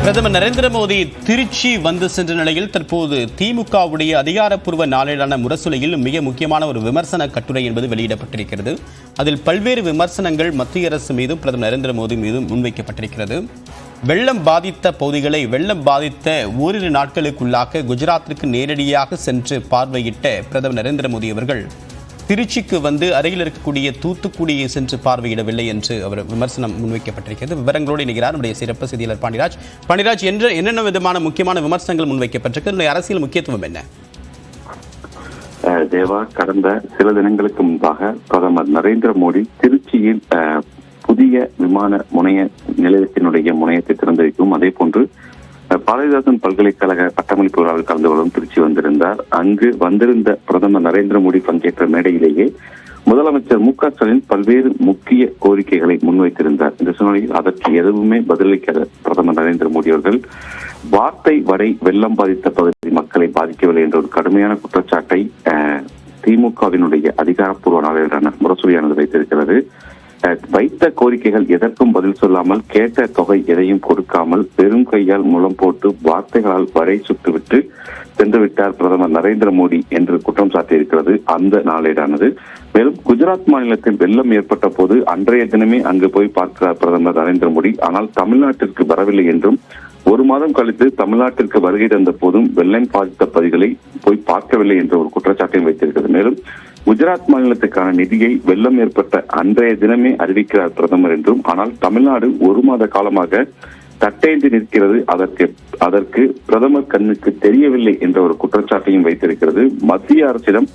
பிரதமர் நரேந்திர மோடி திருச்சி வந்து சென்ற நிலையில் தற்போது திமுகவுடைய அதிகாரப்பூர்வ நாளேடான முரசொலியில் மிக முக்கியமான ஒரு விமர்சன கட்டுரை என்பது வெளியிடப்பட்டிருக்கிறது. அதில் பல்வேறு விமர்சனங்கள் மத்திய அரசு மீதும் பிரதமர் நரேந்திர மோடி மீதும் முன்வைக்கப்பட்டிருக்கிறது. வெள்ளம் பாதித்த பகுதிகளை வெள்ளம் பாதித்த ஓரிரு நாட்களுக்குள்ளாக குஜராத்திற்கு நேரடியாக சென்று பார்வையிட்ட பிரதமர் நரேந்திர மோடி அவர்கள் திருச்சிக்கு வந்து அருகில் இருக்கக்கூடிய தூத்துக்குடியை சென்று பார்வையிடவில்லை என்று அவர் விமர்சனம் முன்வைக்கப்பட்டிருக்கிறது. விவரங்களோடு இணைகிறார் நம்முடைய சிறப்பு செய்தியாளர் பாண்டிராஜ். என்னென்ன விதமான முக்கியமான விமர்சனங்கள் முன்வைக்கப்பட்டிருக்கு, அரசியல் முக்கியத்துவம் என்ன? தேவா, கடந்த சில தினங்களுக்கு முன்பாக பிரதமர் நரேந்திர மோடி திருச்சியில் புதிய விமான முனைய நிலையத்தினுடைய முனையத்தை திறந்து வைக்கும், அதே போன்று பாரதிதாசன் பல்கலைக்கழக பட்டமளிப்பு விழாவில் கலந்து கொள்ளும் திருச்சி வந்திருந்தார். அங்கு வந்திருந்த பிரதமர் நரேந்திர மோடி பங்கேற்ற மேடையிலேயே முதலமைச்சர் மு.க.ஸ்டாலின் பல்வேறு முக்கிய கோரிக்கைகளை முன்வைத்திருந்தார். இந்த சூழ்நிலையில் அதற்கு எதுவுமே பதிலளிக்காத பிரதமர் நரேந்திர மோடி அவர்கள் வார்த்தை வரை வெள்ளம் பாதித்த பகுதி மக்களை பாதிக்கவில்லை என்ற ஒரு கடுமையான குற்றச்சாட்டை திமுகவினுடைய அதிகாரப்பூர்வ நாளேடான முரசொலியானது வைத்திருக்கிறது. வைத்த கோரிக்கைகள் எதற்கும் பதில் சொல்லாமல், கேட்ட தொகை எதையும் கொடுக்காமல், பெரும் கையால் முலம் போட்டு வார்த்தைகளால் வரை சுட்டுவிட்டு சென்றுவிட்டார் பிரதமர் நரேந்திர மோடி என்று குற்றம் சாட்டியிருக்கிறது அந்த நாளேடானது. மேலும் குஜராத் மாநிலத்தில் வெள்ளம் ஏற்பட்ட போது அன்றைய தினமே அங்கு போய் பார்க்கிறார் பிரதமர் நரேந்திர மோடி. ஆனால் தமிழ்நாட்டிற்கு வரவில்லை என்றும், ஒரு மாதம் கழித்து தமிழ்நாட்டிற்கு வருகை தந்த போதும் வெள்ளம் பாதித்த பகுதிகளை போய் பார்க்கவில்லை என்ற ஒரு குற்றச்சாட்டையும் வைத்திருக்கிறது. மேலும் குஜராத் மாநிலத்துக்கான நிதியை வெள்ளம் ஏற்பட்ட அன்றைய தினமே அறிவிக்கிறார் பிரதமர் என்றும், ஆனால் தமிழ்நாடு ஒரு மாத காலமாக தட்டேந்தி நிற்கிறது, அதற்கு பிரதமர் கண்ணுக்கு தெரியவில்லை என்ற ஒரு குற்றச்சாட்டையும் வைத்திருக்கிறது. மத்திய அரசிடம்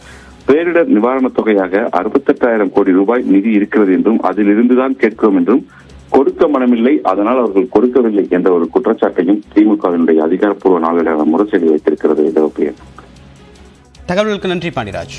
பேரிடர் நிவாரணத் தொகையாக 68,000 கோடி ரூபாய் நிதி இருக்கிறது என்றும், அதில் இருந்துதான் கேட்கிறோம் என்றும், கொடுக்க மனமில்லை, அதனால் அவர்கள் கொடுக்கவில்லை என்ற ஒரு குற்றச்சாட்டையும் திமுகவினுடைய அதிகாரப்பூர்வ நாளேடான முரசொலி வைத்திருக்கிறது. தகவல்களுக்கு நன்றி பாண்டிராஜ்.